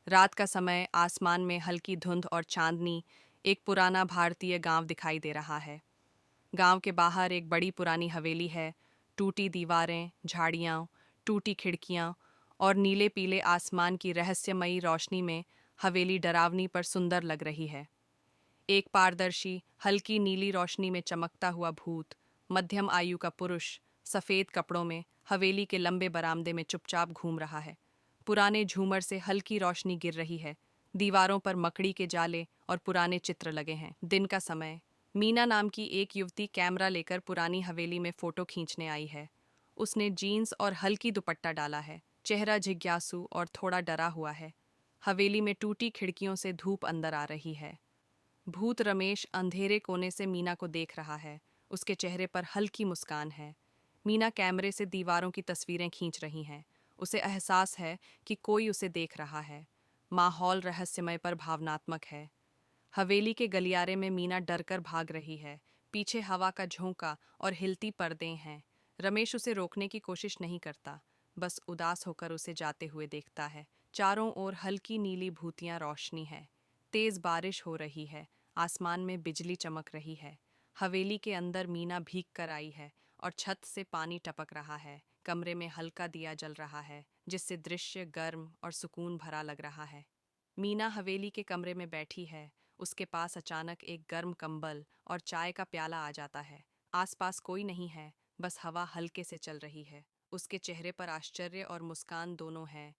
रात का समय, आसमान में हल्की धुंध और चांदनी। एक पुराना भारतीय गांव दिखाई दे रहा है। गांव के बाहर एक बड़ी पुरानी हवेली है। टूटी दीवारें, झाड़ियां, टूटी खिड़कियां और नीले पीले आसमान की रहस्यमयी रोशनी में हवेली डरावनी पर सुंदर लग रही है। एक पारदर्शी, हल्की नीली रोशनी में चमकता हुआ भूत, मध्यम आयु का पुरुष, सफेद कपड़ों में हवेली के लंबे बरामदे में चुपचाप घूम रहा है। पुराने झूमर से हल्की रोशनी गिर रही है। दीवारों पर मकड़ी के जाले और पुराने चित्र लगे हैं। दिन का समय। मीना नाम की एक युवती कैमरा लेकर पुरानी हवेली में फोटो खींचने आई है। उसने जीन्स और हल्की दुपट्टा डाला है। चेहरा जिज्ञासु और थोड़ा डरा हुआ है। हवेली में टूटी खिड़कियों से धूप अंदर आ रही है। भूत रमेश अंधेरे कोने से मीना को देख रहा है। उसके चेहरे पर हल्की मुस्कान है। मीना कैमरे से दीवारों की तस्वीरें खींच रही हैं। उसे एहसास है कि कोई उसे देख रहा है। माहौल रहस्यमय पर भावनात्मक है। हवेली के गलियारे में मीना डरकर भाग रही है। पीछे हवा का झोंका और हिलती पर्दे हैं। रमेश उसे रोकने की कोशिश नहीं करता, बस उदास होकर उसे जाते हुए देखता है। चारों ओर हल्की नीली भूतियां रोशनी है। तेज बारिश हो रही है। आसमान में बिजली चमक रही है। हवेली के अंदर मीना भीग कर आई है और छत से पानी टपक रहा है। कमरे में हल्का दिया जल रहा है, जिससे दृश्य गर्म और सुकून भरा लग रहा है। मीना हवेली के कमरे में बैठी है। उसके पास अचानक एक गर्म कंबल और चाय का प्याला आ जाता है। आसपास कोई नहीं है, बस हवा हल्के से चल रही है। उसके चेहरे पर आश्चर्य और मुस्कान दोनों है।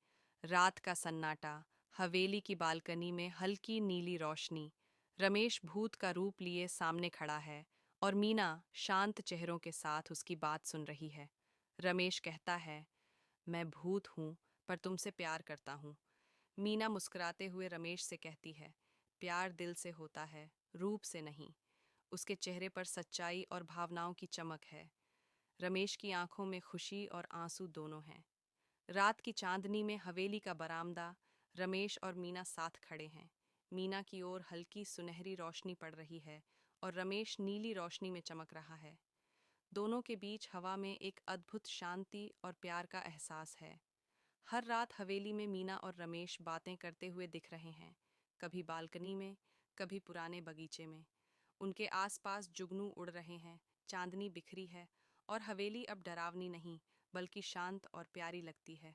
रात का सन्नाटा, हवेली की बालकनी में हल्की नीली रोशनी। रमेश भूत का रूप लिए सामने खड़ा है और मीना शांत चेहरों के साथ उसकी बात सुन रही है। रमेश कहता है, मैं भूत हूँ, पर तुमसे प्यार करता हूँ। मीना मुस्कुराते हुए रमेश से कहती है, प्यार दिल से होता है, रूप से नहीं। उसके चेहरे पर सच्चाई और भावनाओं की चमक है। रमेश की आंखों में खुशी और आंसू दोनों हैं। रात की चांदनी में हवेली का बरामदा। रमेश और मीना साथ खड़े हैं। मीना की ओर हल्की सुनहरी रोशनी पड़ रही है और रमेश नीली रोशनी में चमक रहा है। दोनों के बीच हवा में एक अद्भुत शांति और प्यार का एहसास है। हर रात हवेली में मीना और रमेश बातें करते हुए दिख रहे हैं, कभी बालकनी में, कभी पुराने बगीचे में। उनके आसपास जुगनू उड़ रहे हैं, चांदनी बिखरी है और हवेली अब डरावनी नहीं, बल्कि शांत और प्यारी लगती है।